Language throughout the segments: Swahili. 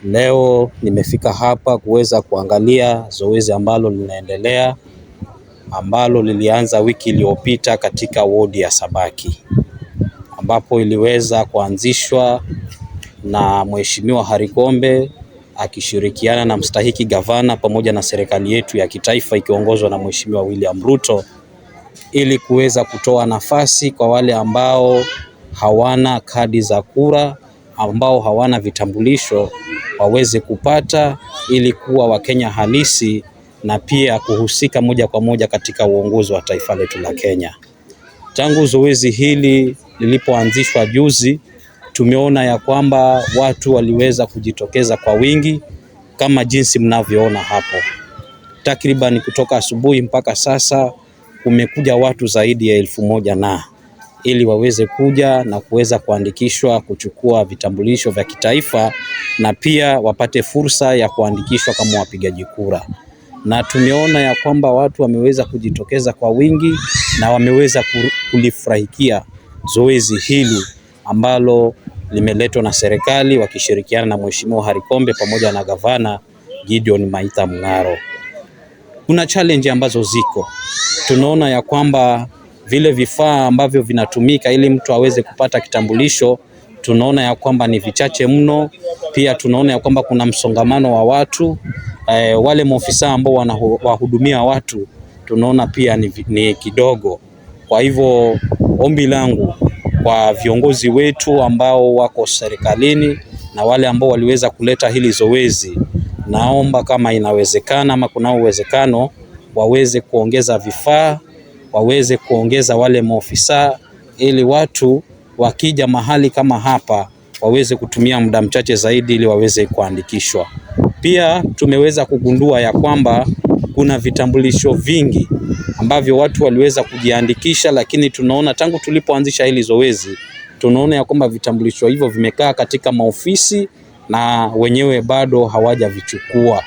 Leo nimefika hapa kuweza kuangalia zoezi ambalo linaendelea, ambalo lilianza wiki iliyopita katika wodi ya Sabaki, ambapo iliweza kuanzishwa na Mheshimiwa Harry Kombe akishirikiana na mstahiki gavana pamoja na serikali yetu ya kitaifa ikiongozwa na Mheshimiwa William Ruto, ili kuweza kutoa nafasi kwa wale ambao hawana kadi za kura, ambao hawana vitambulisho waweze kupata, ili kuwa Wakenya halisi na pia kuhusika moja kwa moja katika uongozi wa taifa letu la Kenya. Tangu zoezi hili lilipoanzishwa juzi, tumeona ya kwamba watu waliweza kujitokeza kwa wingi kama jinsi mnavyoona hapo. Takriban kutoka asubuhi mpaka sasa kumekuja watu zaidi ya 1000 ili waweze kuja na kuweza kuandikishwa kuchukua vitambulisho vya kitaifa na pia wapate fursa ya kuandikishwa kama wapigaji kura. Na tumeona ya kwamba watu wameweza kujitokeza kwa wingi na wameweza kulifurahikia zoezi hili ambalo limeletwa na serikali wakishirikiana na Mheshimiwa Harry Kombe pamoja na gavana Gideon Maitha Mung'aro. Kuna challenge ambazo ziko. Tunaona ya kwamba vile vifaa ambavyo vinatumika ili mtu aweze kupata kitambulisho, tunaona ya kwamba ni vichache mno. Pia tunaona ya kwamba kuna msongamano wa watu, wale maofisa ambao wanawahudumia watu tunaona pia ni kidogo. Kwa hivyo ombi langu kwa viongozi wetu ambao wako serikalini na wale ambao waliweza kuleta hili zoezi, naomba kama inawezekana ama kuna uwezekano waweze kuongeza vifaa, waweze kuongeza wale maofisa, ili watu wakija mahali kama hapa waweze kutumia muda mchache zaidi ili waweze kuandikishwa. Pia tumeweza kugundua ya kwamba kuna vitambulisho vingi ambavyo watu waliweza kujiandikisha, lakini tunaona tangu tulipoanzisha hili zoezi, tunaona ya kwamba vitambulisho hivyo vimekaa katika maofisi na wenyewe bado hawajavichukua.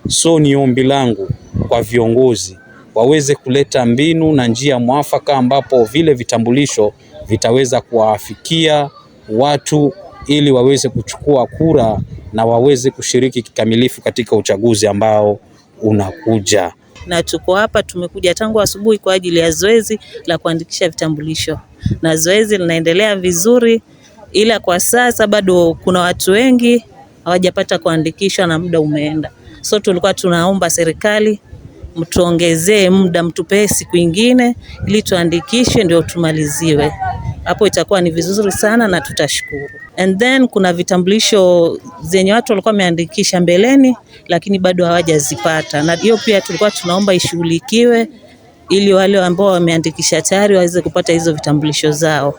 So ni ombi langu kwa viongozi waweze kuleta mbinu na njia mwafaka ambapo vile vitambulisho vitaweza kuwafikia watu ili waweze kuchukua kura na waweze kushiriki kikamilifu katika uchaguzi ambao unakuja. Na tuko hapa, tumekuja tangu asubuhi kwa ajili ya zoezi la kuandikisha vitambulisho, na zoezi linaendelea vizuri, ila kwa sasa bado kuna watu wengi hawajapata kuandikishwa na muda umeenda. So tulikuwa tunaomba serikali mtuongezee muda, mtupe siku nyingine ili tuandikishwe ndio tumaliziwe. Hapo itakuwa ni vizuri sana na tutashukuru. And then kuna vitambulisho zenye watu walikuwa wameandikisha mbeleni lakini bado hawajazipata, na hiyo pia tulikuwa tunaomba ishughulikiwe ili wale ambao wameandikisha tayari waweze kupata hizo vitambulisho zao.